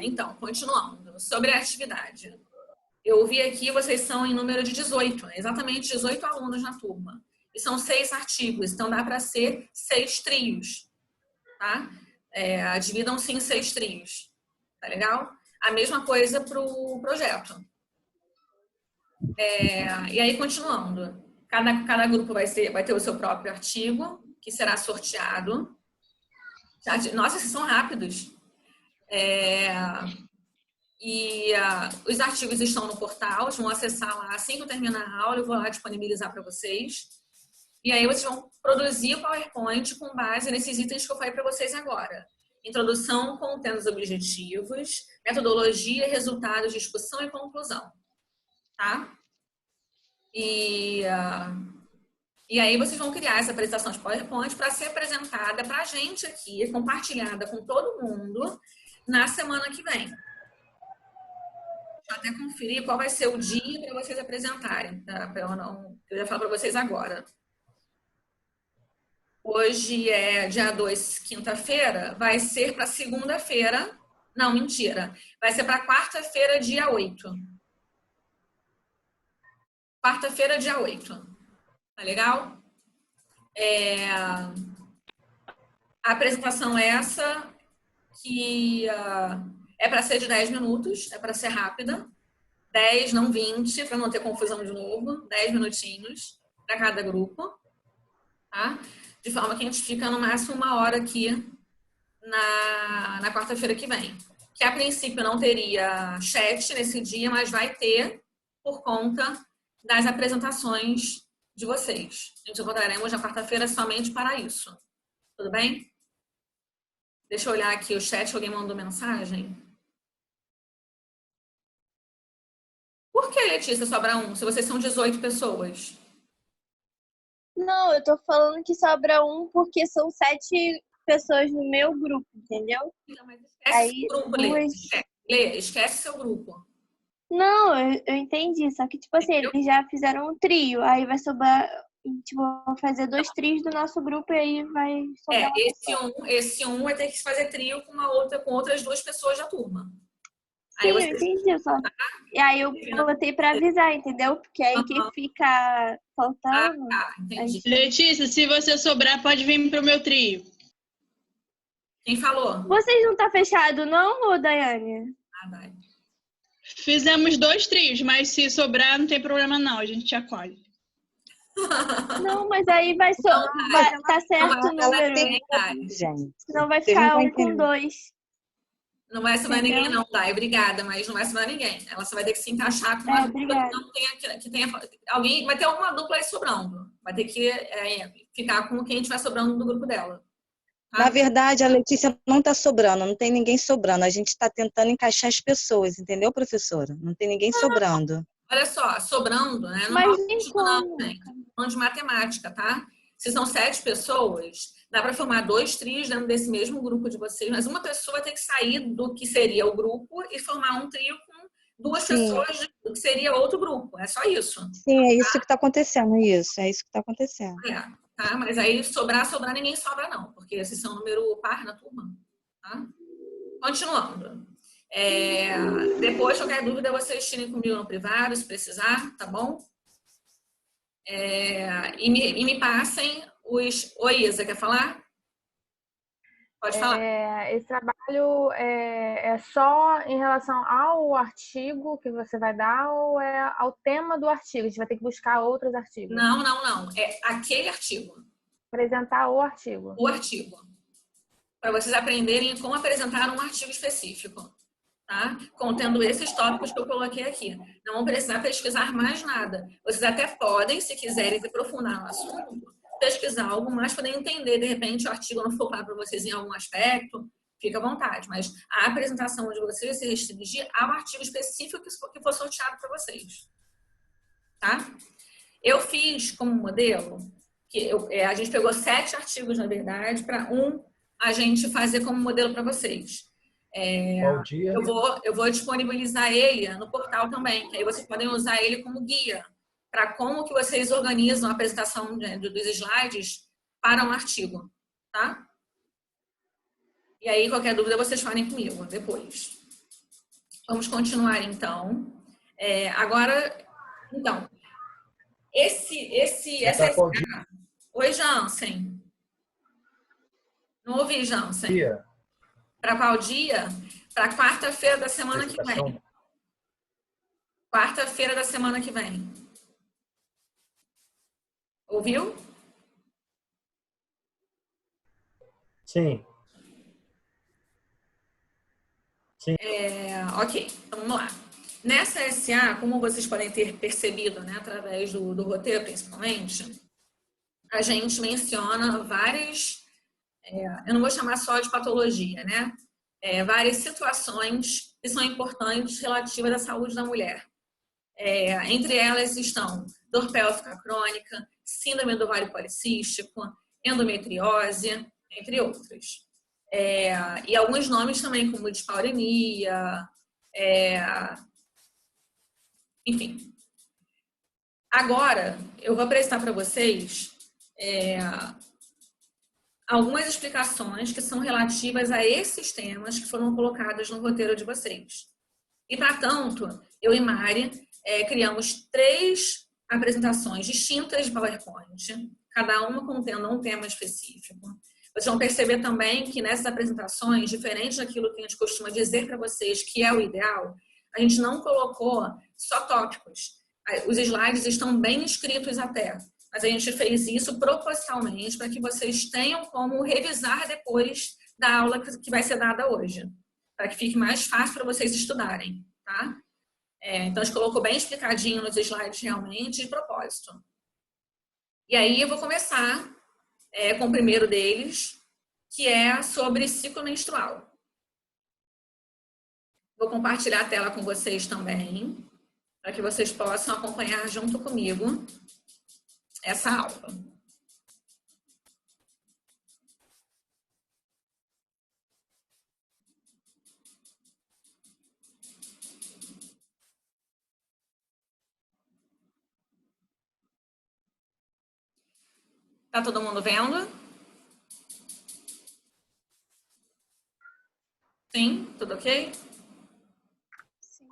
Então, continuando. Sobre a atividade. Eu vi aqui, vocês são em número de 18, exatamente 18 alunos na turma. E são 6 artigos, então dá para ser 6 trios, tá? Dividam-se em 6 trios, tá legal? A mesma coisa para o projeto. E aí, continuando. Cada grupo vai ter o seu próprio artigo, que será sorteado. Nossa, vocês são rápidos. Os artigos estão no portal, vocês vão acessar lá assim que eu terminar a aula, eu vou lá disponibilizar para vocês. E aí vocês vão produzir o PowerPoint com base nesses itens que eu falei para vocês agora. Introdução, contendo os objetivos, metodologia, resultados, discussão e conclusão. Tá? E aí vocês vão criar essa apresentação de PowerPoint para ser apresentada para a gente aqui, compartilhada com todo mundo na semana que vem. Deixa eu até conferir qual vai ser o dia para vocês apresentarem, tá? Eu já falo para vocês agora. Hoje é dia 2, quinta-feira, vai ser para segunda-feira. Não, mentira. Vai ser para quarta-feira, dia 8. Quarta-feira, dia 8. Tá legal? A apresentação é essa, que é para ser de 10 minutos, é para ser rápida. 10, não 20, para não ter confusão de novo. 10 minutinhos para cada grupo. Tá? De forma que a gente fica no máximo 1 hora aqui na quarta-feira que vem. Que a princípio não teria chat nesse dia, mas vai ter por conta das apresentações de vocês. A gente encontraremos na quarta-feira somente para isso. Tudo bem? Deixa eu olhar aqui o chat, alguém mandou mensagem. Por que, Letícia, sobra 1, se vocês são 18 pessoas? Não, eu tô falando que sobra 1 porque são 7 pessoas no meu grupo, entendeu? Não, mas esquece o grupo, Lê. Esquece seu grupo. Não, eu entendi, só que, tipo assim, eles já fizeram um trio, aí vai sobrar, tipo, vou fazer 2 trios do nosso grupo e aí vai sobrar esse um vai ter que fazer trio com outras 2 pessoas da turma. Sim, eu entendi, só. E aí eu botei pra avisar, entendeu? Porque aí que fica faltando... entendi. Letícia, se você sobrar, pode vir pro meu trio. Quem falou? Vocês não tá fechado, não, ô Daiane? Vai. Fizemos 2 trios, mas se sobrar, não tem problema não, a gente te acolhe. Não, mas aí vai tá certo o número. Gente, senão vai ficar 1 com 2. Não vai sobrar ninguém, não, Dai. Obrigada, mas não vai sobrar ninguém. Ela só vai ter que se encaixar com uma dupla que tenha alguém. Vai ter alguma dupla aí sobrando. Vai ter que ficar com quem estiver sobrando do grupo dela. Tá? Na verdade, a Letícia não está sobrando, não tem ninguém sobrando. A gente está tentando encaixar as pessoas, entendeu, professora? Não tem ninguém sobrando. Olha só, sobrando, né? Não Mas nem como. Falando de matemática, tá? Se são 7 pessoas, dá para formar 2 trios dentro desse mesmo grupo de vocês, mas uma pessoa vai ter que sair do que seria o grupo e formar um trio com 2 pessoas do que seria outro grupo. É só isso. Sim, é isso que está acontecendo, isso. É isso que está acontecendo. Tá? Mas aí sobrar, ninguém sobra não, porque esses são número par na turma. Tá? Continuando. Depois, qualquer dúvida, vocês tirem comigo no privado, se precisar, tá bom? E me passem os... Oi, Isa, quer falar? Pode falar. Esse trabalho é só em relação ao artigo que você vai dar ou é ao tema do artigo? A gente vai ter que buscar outros artigos? Não. É aquele artigo. Apresentar o artigo. O artigo. Para vocês aprenderem como apresentar um artigo específico. Tá? Contendo esses tópicos que eu coloquei aqui. Não vão precisar pesquisar mais nada. Vocês até podem, se quiserem se aprofundar no assunto, pesquisar algo mais, poder entender, de repente, o artigo não for claro para vocês em algum aspecto, fica à vontade. Mas a apresentação de vocês se restringir ao artigo específico que for sorteado para vocês. Tá? Eu fiz como modelo, a gente pegou 7 artigos, na verdade, para a gente fazer como modelo para vocês. Qual dia? Eu vou disponibilizar ele no portal também, que aí vocês podem usar ele como guia para como que vocês organizam a apresentação dos slides para um artigo, tá? E aí, qualquer dúvida, vocês falem comigo depois. Vamos continuar, então. Agora, então, essa SA... Oi, Jansen. Não ouvi, Jansen. Para qual dia? Para quarta-feira da semana que vem. Quarta-feira da semana que vem. Ouviu? Sim. Sim. Ok, então vamos lá. Nessa SA, como vocês podem ter percebido, né, através do roteiro, principalmente, a gente menciona várias, eu não vou chamar só de patologia, né? Várias situações que são importantes relativas à saúde da mulher. Entre elas estão dor pélvica crônica, síndrome do ovário policístico, endometriose, entre outros. E alguns nomes também, como dispareunia, enfim. Agora, eu vou apresentar para vocês algumas explicações que são relativas a esses temas que foram colocados no roteiro de vocês. E, para tanto, eu e Mari criamos 3 apresentações distintas de PowerPoint, cada uma contendo um tema específico. Vocês vão perceber também que nessas apresentações, diferente daquilo que a gente costuma dizer para vocês que é o ideal, a gente não colocou só tópicos. Os slides estão bem escritos até, mas a gente fez isso propositalmente para que vocês tenham como revisar depois da aula que vai ser dada hoje, para que fique mais fácil para vocês estudarem, tá? Então, a gente colocou bem explicadinho nos slides realmente, de propósito. E aí, eu vou começar com o primeiro deles, que é sobre ciclo menstrual. Vou compartilhar a tela com vocês também, para que vocês possam acompanhar junto comigo essa aula. Tá todo mundo vendo? Sim? Tudo ok? Sim.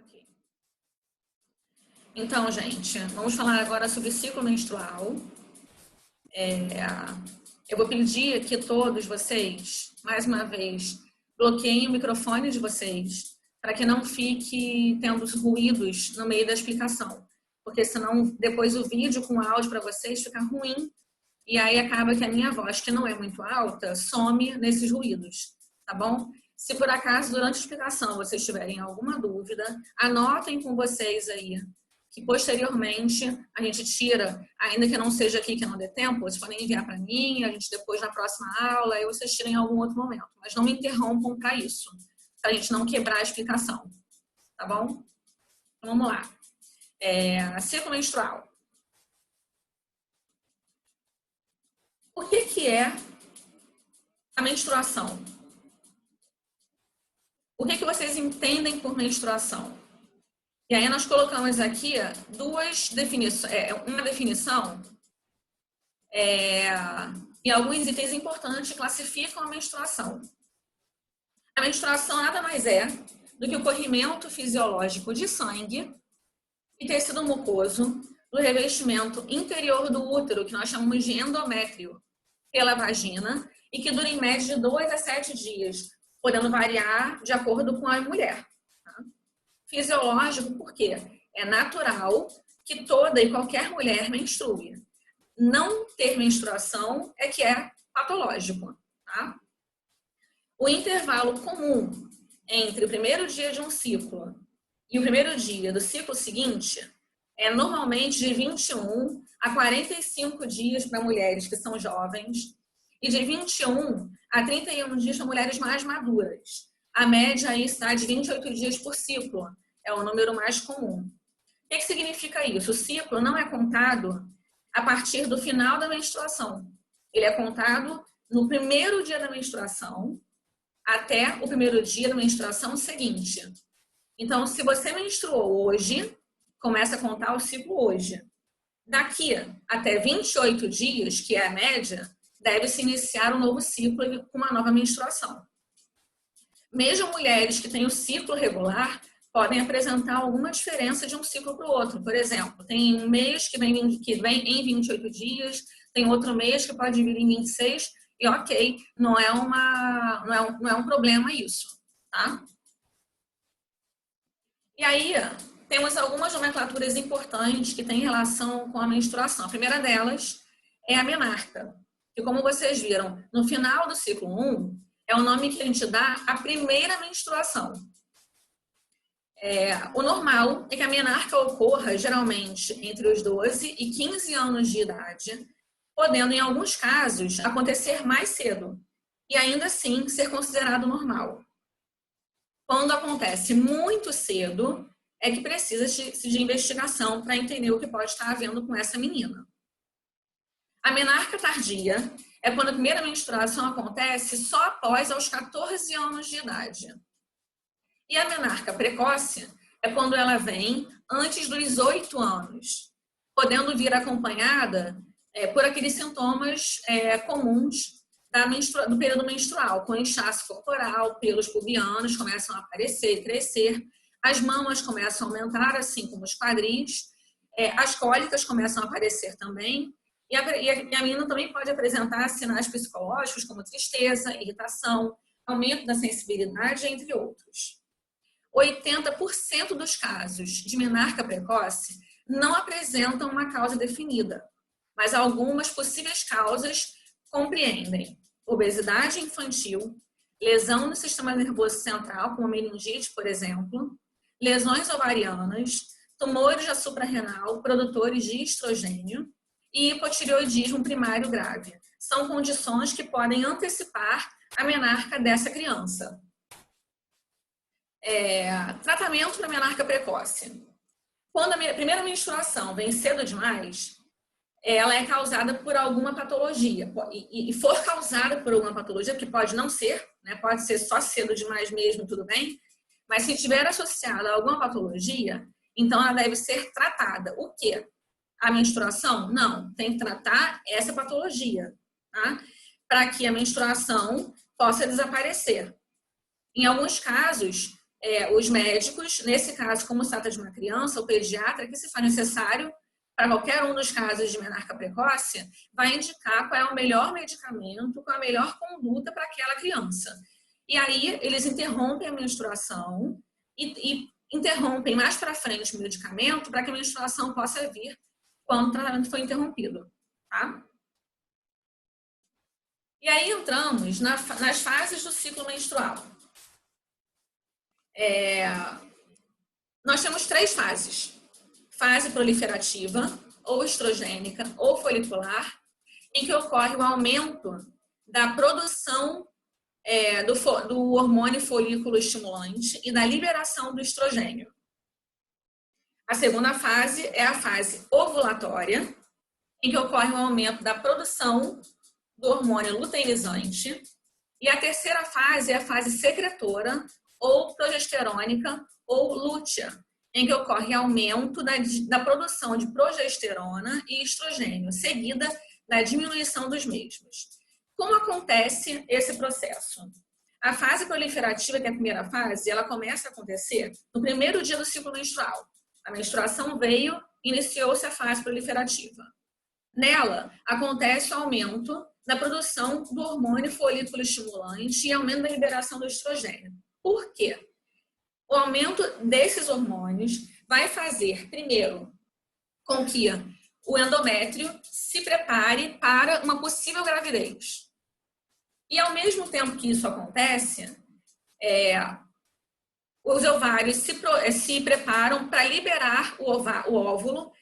Ok. Então, gente, vamos falar agora sobre ciclo menstrual. Eu vou pedir que todos vocês, mais uma vez, bloqueiem o microfone de vocês, para que não fique tendo ruídos no meio da explicação. Porque senão, depois o vídeo com áudio para vocês fica ruim, e aí acaba que a minha voz, que não é muito alta, some nesses ruídos, tá bom? Se por acaso, durante a explicação, vocês tiverem alguma dúvida, anotem com vocês aí, que posteriormente a gente tira, ainda que não seja aqui, que não dê tempo, vocês podem enviar para mim, a gente depois na próxima aula, aí vocês tiram em algum outro momento. Mas não me interrompam para isso, para a gente não quebrar a explicação, tá bom? Então, vamos lá. Ciclo menstrual. O que é a menstruação? O que vocês entendem por menstruação? E aí nós colocamos aqui duas definições, uma definição e alguns itens importantes que classificam a menstruação. A menstruação nada mais é do que o corrimento fisiológico de sangue e tecido mucoso do revestimento interior do útero, que nós chamamos de endométrio, pela vagina, e que dura em média de 2 a 7 dias, podendo variar de acordo com a mulher. Fisiológico, porque é natural que toda e qualquer mulher menstrue. Não ter menstruação é que é patológico, tá? O intervalo comum entre o primeiro dia de um ciclo e o primeiro dia do ciclo seguinte é normalmente de 21 a 45 dias para mulheres que são jovens e de 21 a 31 dias para mulheres mais maduras. A média aí está de 28 dias por ciclo, é o número mais comum. O que significa isso? O ciclo não é contado a partir do final da menstruação. Ele é contado no primeiro dia da menstruação até o primeiro dia da menstruação seguinte. Então, se você menstruou hoje, começa a contar o ciclo hoje. Daqui até 28 dias, que é a média, deve-se iniciar um novo ciclo com uma nova menstruação. Mesmo mulheres que têm o ciclo regular podem apresentar alguma diferença de um ciclo para o outro. Por exemplo, tem um mês que vem em 28 dias, tem outro mês que pode vir em 26, e ok, não é um problema isso, tá? E aí, temos algumas nomenclaturas importantes que têm relação com a menstruação. A primeira delas é a menarca, que, como vocês viram, no final do ciclo 1, é o nome que a gente dá à primeira menstruação. O normal é que a menarca ocorra, geralmente, entre os 12 e 15 anos de idade, podendo, em alguns casos, acontecer mais cedo, e ainda assim ser considerado normal. Quando acontece muito cedo, é que precisa-se de investigação para entender o que pode estar havendo com essa menina. A menarca tardia é quando a primeira menstruação acontece só após aos 14 anos de idade. E a menarca precoce é quando ela vem antes dos 8 anos, podendo vir acompanhada por aqueles sintomas comuns do período menstrual, com inchaço corporal, pelos pubianos começam a aparecer e crescer, as mamas começam a aumentar, assim como os quadris, as cólicas começam a aparecer também, e a menina também pode apresentar sinais psicológicos como tristeza, irritação, aumento da sensibilidade, entre outros. 80% dos casos de menarca precoce não apresentam uma causa definida, mas algumas possíveis causas compreendem obesidade infantil, lesão no sistema nervoso central, como meningite, por exemplo, lesões ovarianas, tumores da suprarrenal, produtores de estrogênio e hipotireoidismo primário grave. São condições que podem antecipar a menarca dessa criança. Tratamento para menarca precoce. Quando a primeira menstruação vem cedo demais, ela é causada por alguma patologia. E for causada por alguma patologia, que pode não ser, né? Pode ser só cedo demais mesmo, tudo bem. Mas se estiver associada a alguma patologia, então ela deve ser tratada. O quê? A menstruação? Não. Tem que tratar essa patologia, tá? Para que a menstruação possa desaparecer. Em alguns casos, os médicos, nesse caso, como se trata de uma criança, o pediatra, que se for necessário, para qualquer um dos casos de menarca precoce, vai indicar qual é o melhor medicamento, qual é a melhor conduta para aquela criança. E aí, eles interrompem a menstruação e interrompem mais para frente o medicamento para que a menstruação possa vir quando o tratamento foi interrompido. Tá? E aí entramos nas fases do ciclo menstrual. Nós temos 3 fases. Fase proliferativa, ou estrogênica, ou folicular, em que ocorre o aumento da produção do hormônio folículo estimulante e da liberação do estrogênio. A segunda fase é a fase ovulatória, em que ocorre o aumento da produção do hormônio luteinizante. E a terceira fase é a fase secretora, ou progesterônica, ou lútea, em que ocorre aumento da produção de progesterona e estrogênio, seguida da diminuição dos mesmos. Como acontece esse processo? A fase proliferativa, que é a primeira fase, ela começa a acontecer no primeiro dia do ciclo menstrual. A menstruação veio, iniciou-se a fase proliferativa. Nela, acontece o aumento da produção do hormônio folículo estimulante e aumento da liberação do estrogênio. Por quê? O aumento desses hormônios vai fazer, primeiro, com que o endométrio se prepare para uma possível gravidez. E, ao mesmo tempo que isso acontece, os ovários se preparam para liberar o óvulo,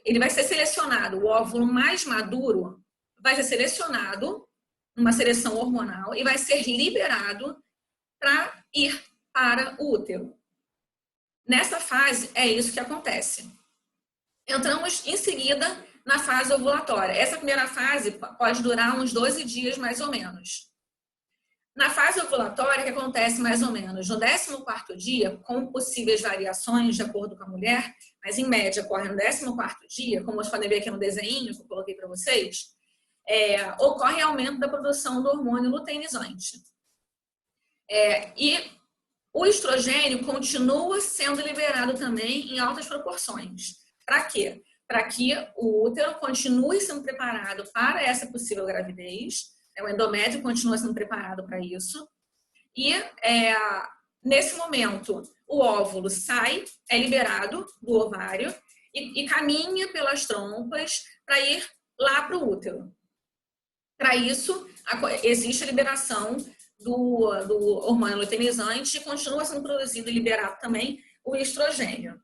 ele vai ser selecionado. O óvulo mais maduro vai ser selecionado, numa seleção hormonal, e vai ser liberado para ir para o útero. Nessa fase, é isso que acontece. Entramos em seguida na fase ovulatória. Essa primeira fase pode durar uns 12 dias, mais ou menos. Na fase ovulatória, que acontece mais ou menos no 14º dia, com possíveis variações de acordo com a mulher, mas em média ocorre no 14º dia, como vocês podem ver aqui no desenho que eu coloquei para vocês, ocorre aumento da produção do hormônio luteinizante. E o estrogênio continua sendo liberado também em altas proporções. Para quê? Para que o útero continue sendo preparado para essa possível gravidez, o endométrio continua sendo preparado para isso. E nesse momento, o óvulo sai, é liberado do ovário e caminha pelas trompas para ir lá para o útero. Para isso, existe a liberação do hormônio luteinizante e continua sendo produzido e liberado também o estrogênio.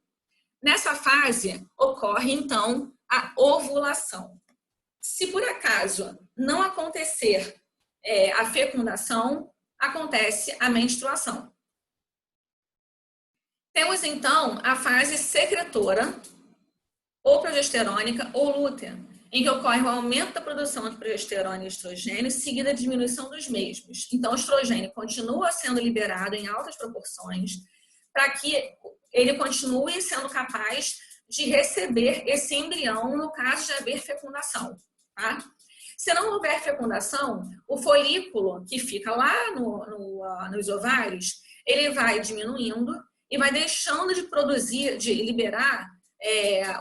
Nessa fase, ocorre, então, a ovulação. Se por acaso não acontecer a fecundação, acontece a menstruação. Temos, então, a fase secretora, ou progesterônica, ou lútea, em que ocorre o aumento da produção de progesterona e estrogênio, seguida a diminuição dos mesmos. Então, o estrogênio continua sendo liberado em altas proporções para que ele continue sendo capaz de receber esse embrião no caso de haver fecundação. Tá? Se não houver fecundação, o folículo que fica lá nos ovários, ele vai diminuindo e vai deixando de produzir, de liberar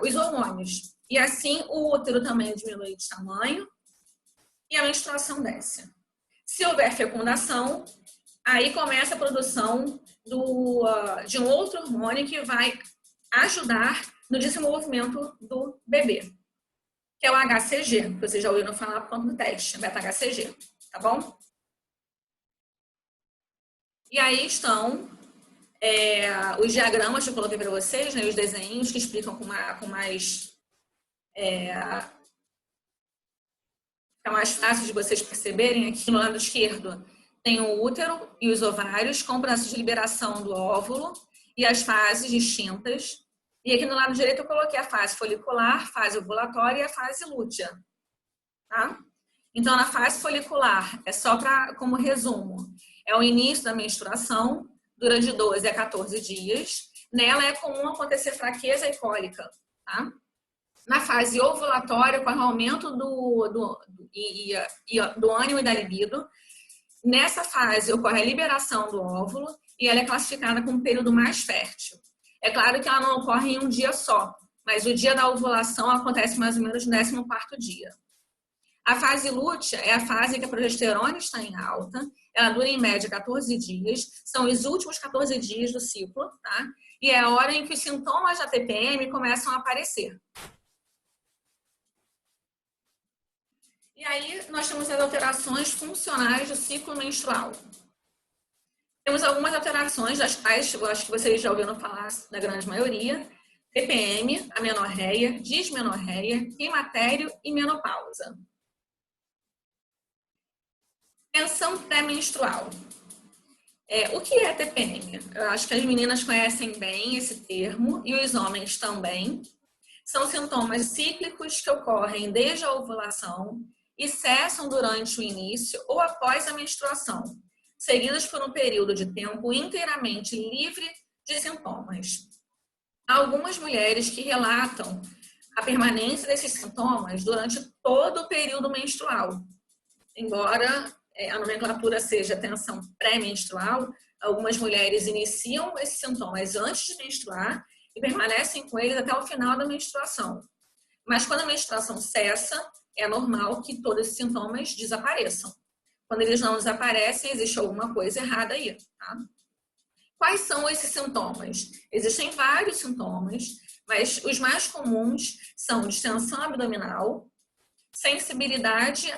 os hormônios. E assim o útero também diminui de tamanho e a menstruação desce. Se houver fecundação, aí começa a produção de um outro hormônio que vai ajudar no desenvolvimento do bebê, que é o HCG, que vocês já ouviram falar por conta do teste, beta-HCG, tá bom? E aí estão os diagramas que eu coloquei para vocês, né, os desenhos que explicam com mais fica mais fácil de vocês perceberem. Aqui no lado esquerdo tem o útero e os ovários com o processo de liberação do óvulo e as fases distintas. E aqui no lado direito eu coloquei a fase folicular, fase ovulatória e a fase lútea. Tá? Então, na fase folicular, só como resumo, é o início da menstruação, dura de 12 a 14 dias. Nela é comum acontecer fraqueza e cólica. Tá? Na fase ovulatória, com o aumento do ânimo e da libido, nessa fase ocorre a liberação do óvulo e ela é classificada como um período mais fértil. É claro que ela não ocorre em um dia só, mas o dia da ovulação acontece mais ou menos no 14º dia. A fase lútea é a fase em que a progesterona está em alta, ela dura em média 14 dias, são os últimos 14 dias do ciclo, tá? E é a hora em que os sintomas da TPM começam a aparecer. E aí nós temos as alterações funcionais do ciclo menstrual. Temos algumas alterações, das quais eu acho que vocês já ouviram falar da grande maioria: TPM, amenorreia, dismenorreia, climatério e menopausa. Tensão pré-menstrual. O que é TPM? Eu acho que as meninas conhecem bem esse termo e os homens também. São sintomas cíclicos que ocorrem desde a ovulação e cessam durante o início ou após a menstruação, seguidos por um período de tempo inteiramente livre de sintomas. Há algumas mulheres que relatam a permanência desses sintomas durante todo o período menstrual. Embora a nomenclatura seja tensão pré-menstrual, algumas mulheres iniciam esses sintomas antes de menstruar e permanecem com eles até o final da menstruação. Mas quando a menstruação cessa, é normal que todos esses sintomas desapareçam. Quando eles não desaparecem, existe alguma coisa errada aí. Tá? Quais são esses sintomas? Existem vários sintomas, mas os mais comuns são distensão abdominal, sensibilidade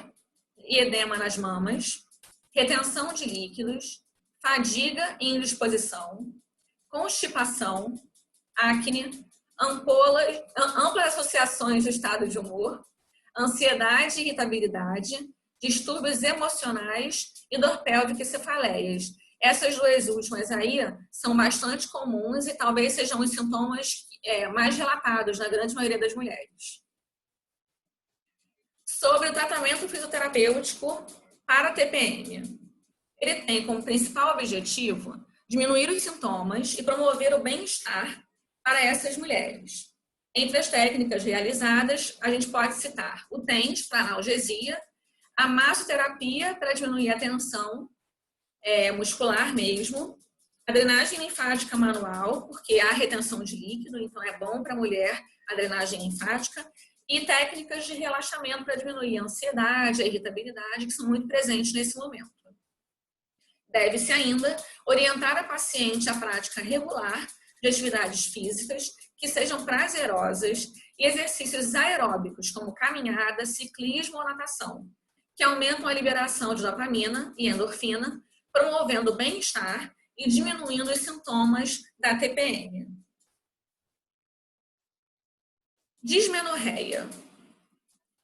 e edema nas mamas, retenção de líquidos, fadiga e indisposição, constipação, acne, amplas associações do estado de humor, ansiedade e irritabilidade, distúrbios emocionais e dor pélvica e cefaleias. Essas duas últimas aí são bastante comuns e talvez sejam os sintomas mais relatados na grande maioria das mulheres. sobre o tratamento fisioterapêutico para a TPM. Ele tem como principal objetivo diminuir os sintomas e promover o bem-estar para essas mulheres. Entre as técnicas realizadas, a gente pode citar o TENS para analgesia, a massoterapia para diminuir a tensão muscular mesmo, a drenagem linfática manual, porque há retenção de líquido, então é bom para a mulher a drenagem linfática, e técnicas de relaxamento para diminuir a ansiedade, a irritabilidade, que são muito presentes nesse momento. Deve-se ainda orientar a paciente à prática regular de atividades físicas que sejam prazerosas e exercícios aeróbicos, como caminhada, ciclismo ou natação, que aumentam a liberação de dopamina e endorfina, promovendo o bem-estar e diminuindo os sintomas da TPM. Dismenorreia.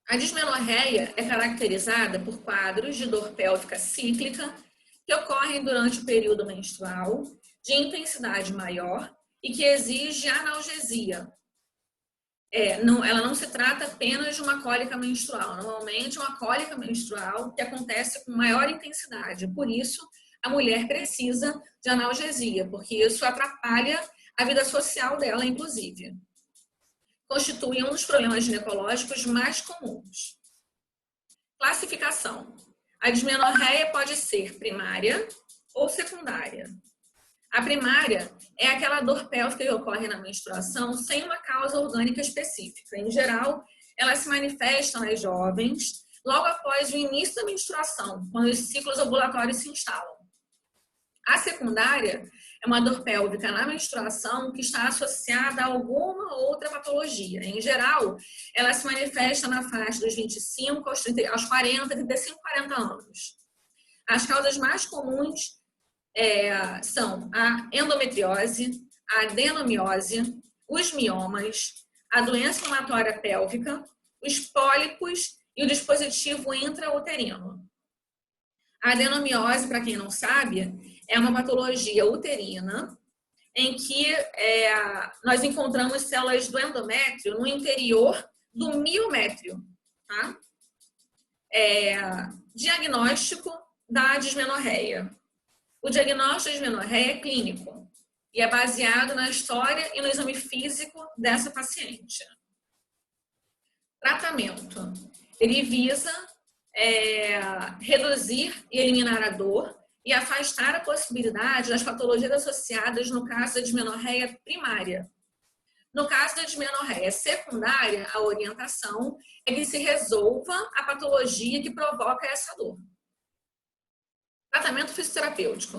A dismenorreia é caracterizada por quadros de dor pélvica cíclica que ocorrem durante o período menstrual, de intensidade maior e que exige analgesia. Ela não se trata apenas de uma cólica menstrual. Normalmente é uma cólica menstrual que acontece com maior intensidade. Por isso, a mulher precisa de analgesia, porque isso atrapalha a vida social dela, inclusive. Constitui um dos problemas ginecológicos mais comuns. Classificação. A dismenorreia pode ser primária ou secundária. A primária é aquela dor pélvica que ocorre na menstruação sem uma causa orgânica específica. Em geral, ela se manifesta nas jovens logo após o início da menstruação, quando os ciclos ovulatórios se instalam. A secundária é uma dor pélvica na menstruação que está associada a alguma outra patologia. Em geral, ela se manifesta na faixa dos 25 aos 40, 35, 40 anos. As causas mais comuns são a endometriose, a adenomiose, os miomas, a doença inflamatória pélvica, os pólipos e o dispositivo intrauterino. A adenomiose, para quem não sabe, é uma patologia uterina em que nós encontramos células do endométrio no interior do miométrio. Tá? Diagnóstico da dismenorreia. O diagnóstico da dismenorreia é clínico e é baseado na história e no exame físico dessa paciente. Tratamento. Ele visa reduzir e eliminar a dor e afastar a possibilidade das patologias associadas no caso da dismenorreia primária. No caso da dismenorreia secundária, a orientação é que se resolva a patologia que provoca essa dor. Tratamento fisioterapêutico.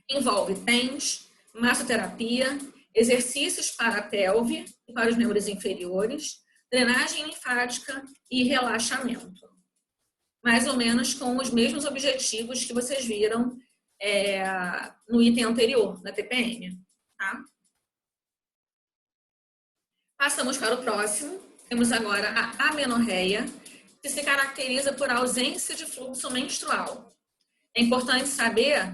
Envolve TENS, massoterapia, exercícios para a pelve e para os membros inferiores, drenagem linfática e relaxamento. Mais ou menos com os mesmos objetivos que vocês viram no item anterior, da TPM. Tá? Passamos para o próximo. Temos agora a amenorreia, que se caracteriza por ausência de fluxo menstrual. É importante saber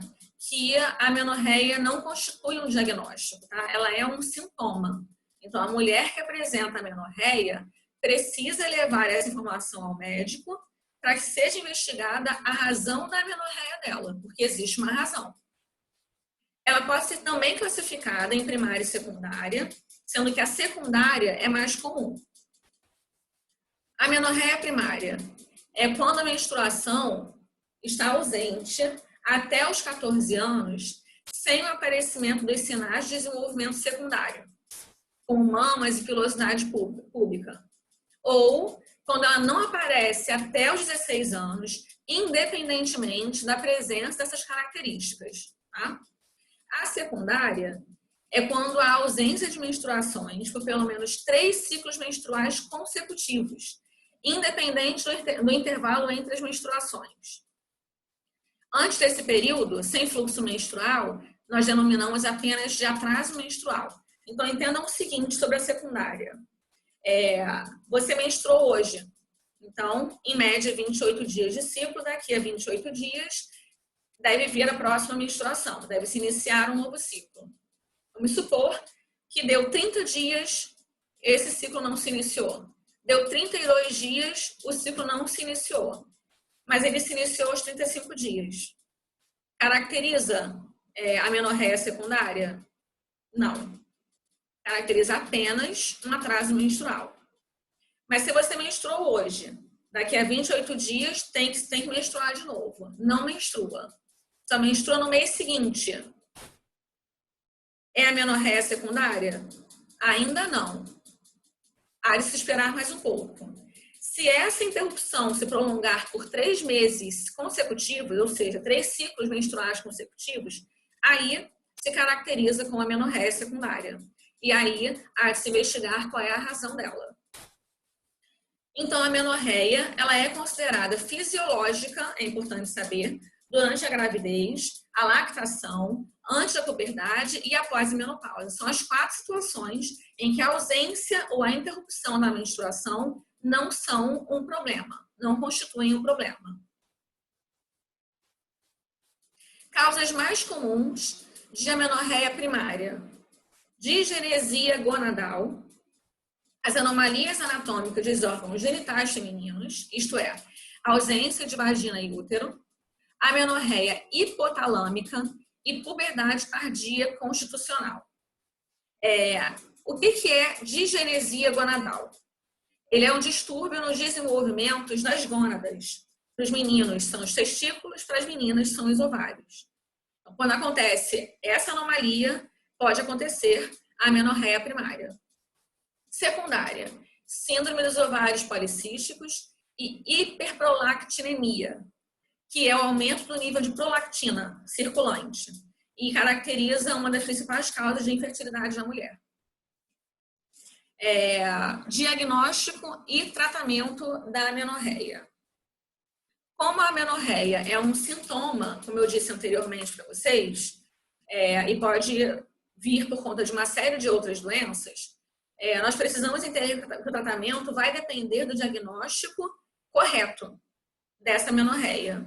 que a amenorreia não constitui um diagnóstico, tá? Ela é um sintoma. Então, a mulher que apresenta amenorreia precisa levar essa informação ao médico para que seja investigada a razão da amenorreia dela, porque existe uma razão. Ela pode ser também classificada em primária e secundária, sendo que a secundária é mais comum. A amenorreia primária é quando a menstruação está ausente até os 14 anos, sem o aparecimento dos sinais de desenvolvimento secundário, como mamas e pilosidade púbica. Ou quando ela não aparece até os 16 anos, independentemente da presença dessas características. Tá? A secundária é quando há ausência de menstruações por pelo menos 3 ciclos menstruais consecutivos, independente do intervalo entre as menstruações. Antes desse período, sem fluxo menstrual, nós denominamos apenas de atraso menstrual. Então, entendam o seguinte sobre a secundária. Você menstruou hoje. Então, em média, 28 dias de ciclo. Daqui a 28 dias, deve vir a próxima menstruação. Deve se iniciar um novo ciclo. Vamos supor que deu 30 dias, esse ciclo não se iniciou. Deu 32 dias, o ciclo não se iniciou. Mas ele se iniciou aos 35 dias. Caracteriza amenorreia secundária? Não. Caracteriza apenas um atraso menstrual. Mas se você menstruou hoje, daqui a 28 dias tem que menstruar de novo. Não menstrua. Só menstrua no mês seguinte. É amenorreia secundária? Ainda não. Há de se esperar mais um pouco. Se essa interrupção se prolongar por 3 meses consecutivos, ou seja, 3 ciclos menstruais consecutivos, aí se caracteriza como amenorreia secundária. E aí há de se investigar qual é a razão dela. Então, a amenorreia, ela é considerada fisiológica, é importante saber, durante a gravidez, a lactação, antes da puberdade e após a menopausa. São as 4 situações em que a ausência ou a interrupção da menstruação não são um problema, não constituem um problema. Causas mais comuns de amenorreia primária: disgenesia gonadal, as anomalias anatômicas dos órgãos genitais femininos, isto é, ausência de vagina e útero, amenorreia hipotalâmica e puberdade tardia constitucional. O que é disgenesia gonadal? Ele é um distúrbio nos desenvolvimentos das gônadas. Para os meninos são os testículos, para as meninas são os ovários. Então, quando acontece essa anomalia, pode acontecer a amenorreia primária. Secundária: síndrome dos ovários policísticos e hiperprolactinemia, que é o aumento do nível de prolactina circulante e caracteriza uma das principais causas de infertilidade na mulher. Diagnóstico e tratamento da amenorreia. Como a amenorreia é um sintoma, como eu disse anteriormente para vocês, e pode vir por conta de uma série de outras doenças, nós precisamos entender que o tratamento vai depender do diagnóstico correto dessa amenorreia.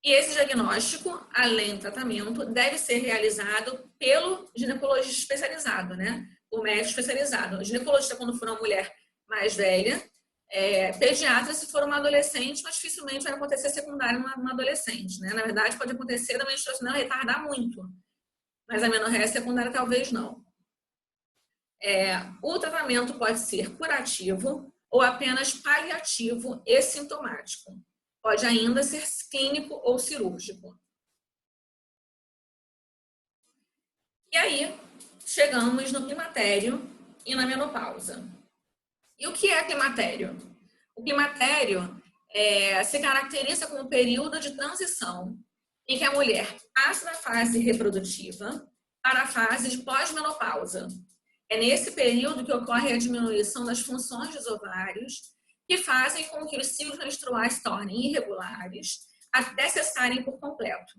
E esse diagnóstico, além do tratamento, deve ser realizado pelo ginecologista especializado, né? O médico especializado. O ginecologista, quando for uma mulher mais velha, pediatra, se for uma adolescente, mas dificilmente vai acontecer secundário numa adolescente, né? Na verdade, pode acontecer da menstruação retardar muito, mas a amenorreia secundária talvez não. O tratamento pode ser curativo ou apenas paliativo e sintomático. Pode ainda ser clínico ou cirúrgico. E aí, chegamos no climatério e na menopausa. E o que é climatério? O climatério se caracteriza como um período de transição em que a mulher passa da fase reprodutiva para a fase de pós-menopausa. É nesse período que ocorre a diminuição das funções dos ovários, que fazem com que os ciclos menstruais se tornem irregulares até cessarem por completo.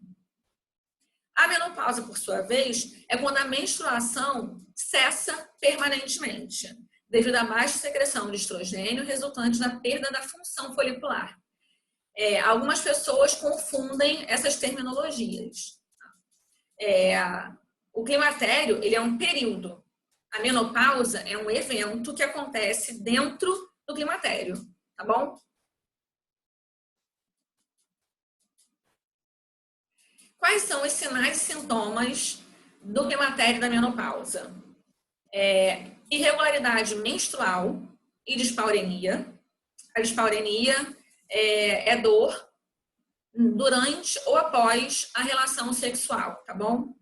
A menopausa, por sua vez, é quando a menstruação cessa permanentemente, devido à baixa secreção de estrogênio resultante da perda da função folicular. Algumas pessoas confundem essas terminologias. O climatério, ele é um período. A menopausa é um evento que acontece dentro do climatério, tá bom? Quais são os sinais e sintomas do climatério e da menopausa? Irregularidade menstrual e dispaurenia. A dispaurenia é dor durante ou após a relação sexual, tá bom?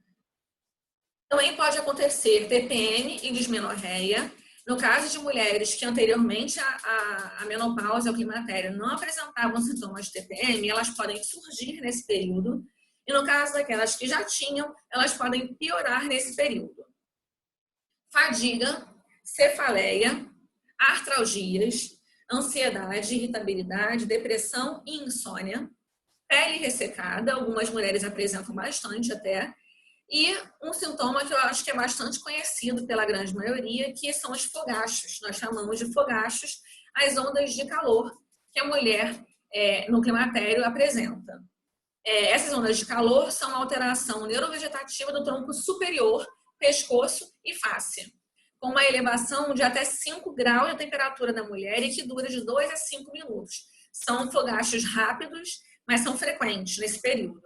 Também pode acontecer TPM e dismenorreia. No caso de mulheres que anteriormente à menopausa e ao climatério não apresentavam sintomas de TPM, elas podem surgir nesse período. E no caso daquelas que já tinham, elas podem piorar nesse período. Fadiga, cefaleia, artralgias, ansiedade, irritabilidade, depressão e insônia. Pele ressecada, algumas mulheres apresentam bastante até. E um sintoma que eu acho que é bastante conhecido pela grande maioria, que são os fogachos. Nós chamamos de fogachos as ondas de calor que a mulher no climatério apresenta. Essas ondas de calor são uma alteração neurovegetativa do tronco superior, pescoço e face. com uma elevação de até 5 graus da temperatura da mulher e que dura de 2 a 5 minutos. São fogachos rápidos, mas são frequentes nesse período.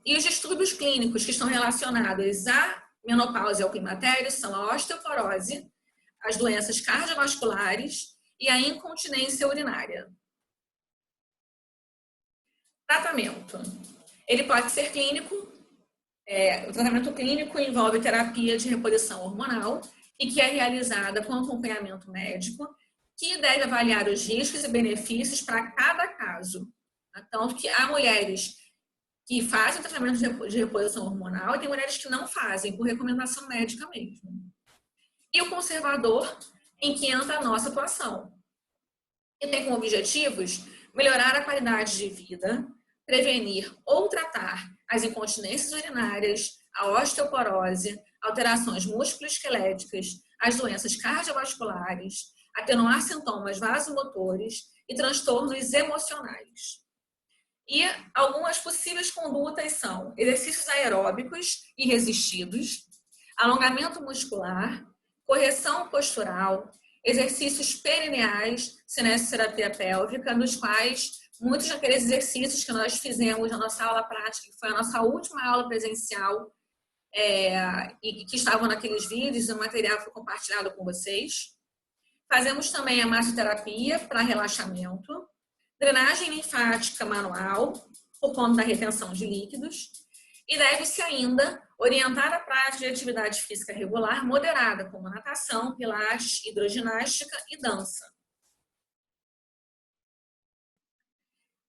E os distúrbios clínicos que estão relacionados à menopausa e ao climatério são a osteoporose, as doenças cardiovasculares e a incontinência urinária. Tratamento. Ele pode ser clínico. O tratamento clínico envolve terapia de reposição hormonal e que é realizada com acompanhamento médico, que deve avaliar os riscos e benefícios para cada caso. Tanto que há mulheres que fazem tratamento de reposição hormonal e tem mulheres que não fazem, por recomendação médica mesmo. E o conservador, em que entra a nossa atuação. E tem como objetivos melhorar a qualidade de vida, prevenir ou tratar as incontinências urinárias, a osteoporose, alterações musculoesqueléticas, as doenças cardiovasculares, atenuar sintomas vasomotores e transtornos emocionais. E algumas possíveis condutas são exercícios aeróbicos e resistidos, alongamento muscular, correção postural, exercícios perineais, cinesioterapia pélvica, nos quais muitos daqueles exercícios que nós fizemos na nossa aula prática, que foi a nossa última aula presencial, e que estavam naqueles vídeos, o material foi compartilhado com vocês. Fazemos também a massoterapia para relaxamento, drenagem linfática manual, por conta da retenção de líquidos, e deve-se ainda orientar a prática de atividade física regular moderada, como natação, pilates, hidroginástica e dança.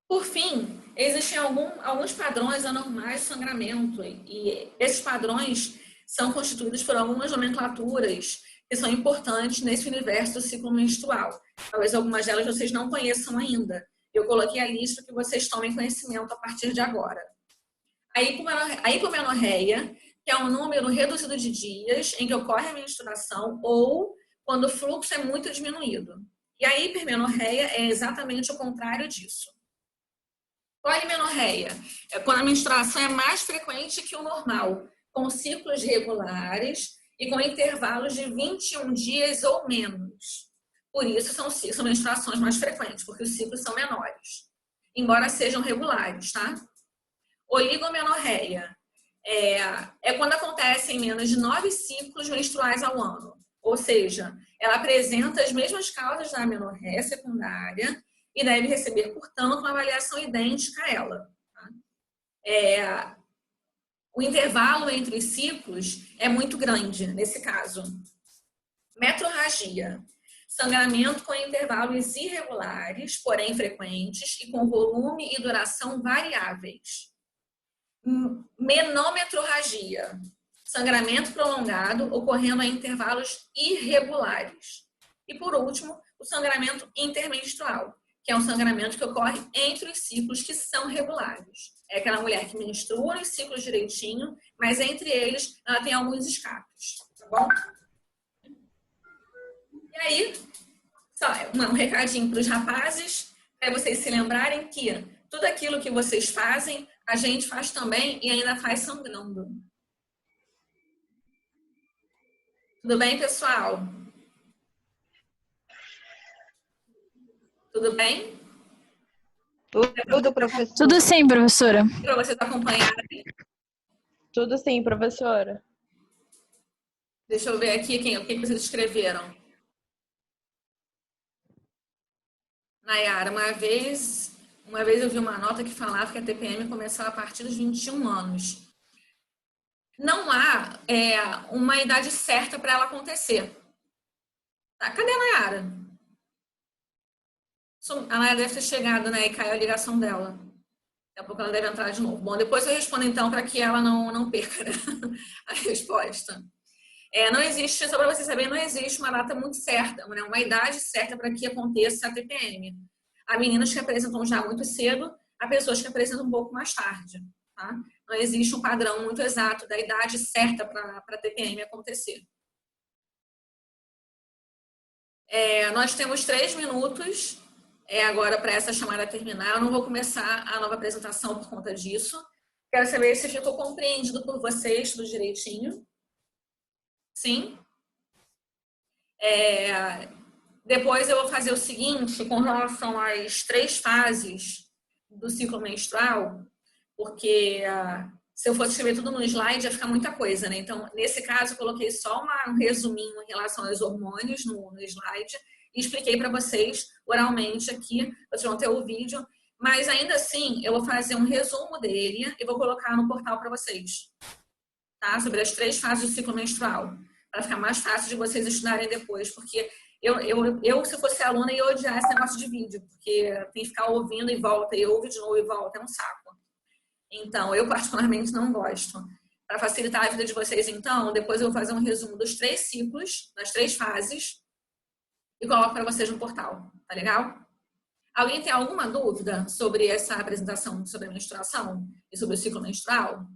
Por fim, existem alguns padrões anormais de sangramento, e esses padrões são constituídos por algumas nomenclaturas que são importantes nesse universo do ciclo menstrual. Talvez algumas delas vocês não conheçam ainda. Eu coloquei a lista para que vocês tomem conhecimento a partir de agora. A hipomenorreia, que é um número reduzido de dias em que ocorre a menstruação ou quando o fluxo é muito diminuído. E a hipermenorreia é exatamente o contrário disso. Polimenorreia é quando a menstruação é mais frequente que o normal, com ciclos regulares e com intervalos de 21 dias ou menos. Por isso são menstruações mais frequentes, porque os ciclos são menores, embora sejam regulares, tá? Oligomenorreia é quando acontecem menos de 9 ciclos menstruais ao ano, ou seja, ela apresenta as mesmas causas da amenorreia secundária e deve receber, portanto, uma avaliação idêntica a ela. Tá? O intervalo entre os ciclos é muito grande, nesse caso. Metrorragia. Sangramento com intervalos irregulares, porém frequentes, e com volume e duração variáveis. Menometrorragia. Sangramento prolongado, ocorrendo a intervalos irregulares. E, por último, o sangramento intermenstrual, que é um sangramento que ocorre entre os ciclos que são regulares. É aquela mulher que menstrua os ciclos direitinho, mas entre eles ela tem alguns escapes, tá bom? E aí, só um recadinho para os rapazes, para vocês se lembrarem que tudo aquilo que vocês fazem, a gente faz também e ainda faz sangrando. Tudo bem, pessoal? Tudo bem? Tudo, professor. Tudo sim, professora. Para vocês acompanharem. Tudo sim, professora. Deixa eu ver aqui o que vocês escreveram. Nayara, uma vez eu vi uma nota que falava que a TPM começava a partir dos 21 anos. Não há uma idade certa para ela acontecer. Tá? Cadê a Nayara? A Nayara deve ter chegado, né? E caiu a ligação dela. Daqui a pouco ela deve entrar de novo. Bom, depois eu respondo então para que ela não perca, né? A resposta. Não existe, só para vocês saberem, não existe uma data muito certa, né? Uma idade certa para que aconteça a TPM. Há meninas que apresentam já muito cedo, há pessoas que apresentam um pouco mais tarde. Tá? Não existe um padrão muito exato da idade certa para a TPM acontecer. Nós temos 3 minutos agora para essa chamada terminar. Eu não vou começar a nova apresentação por conta disso. Quero saber se ficou compreendido por vocês tudo direitinho. Sim? Depois eu vou fazer o seguinte, com relação às 3 fases do ciclo menstrual, porque se eu fosse escrever tudo no slide, ia ficar muita coisa, né? Então, nesse caso, eu coloquei só um resuminho em relação aos hormônios no slide e expliquei para vocês oralmente aqui, vocês vão ter o vídeo, mas ainda assim, eu vou fazer um resumo dele e vou colocar no portal para vocês, tá? Sobre as 3 fases do ciclo menstrual, para ficar mais fácil de vocês estudarem depois, porque eu, se fosse aluna, ia odiar esse negócio de vídeo, porque tem que ficar ouvindo e volta, e ouve de novo e volta, é um saco. Então, eu particularmente não gosto. Para facilitar a vida de vocês, então, depois eu vou fazer um resumo dos 3 ciclos, das 3 fases, e coloco para vocês no portal, tá legal? Alguém tem alguma dúvida sobre essa apresentação sobre a menstruação e sobre o ciclo menstrual?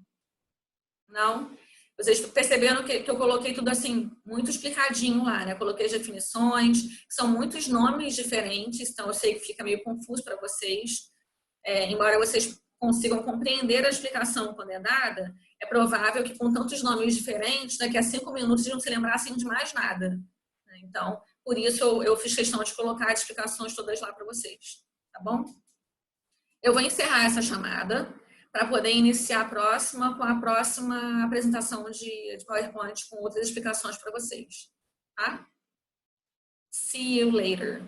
Não? Vocês perceberam que eu coloquei tudo assim, muito explicadinho lá, né? Eu coloquei as definições, são muitos nomes diferentes, então eu sei que fica meio confuso para vocês. Embora vocês consigam compreender a explicação quando é dada, é provável que com tantos nomes diferentes, daqui a 5 minutos eles não se lembrassem de mais nada. Então, por isso eu fiz questão de colocar as explicações todas lá para vocês, tá bom? Eu vou encerrar essa chamada para poder iniciar a próxima com a próxima apresentação de PowerPoint com outras explicações para vocês, tá? See you later.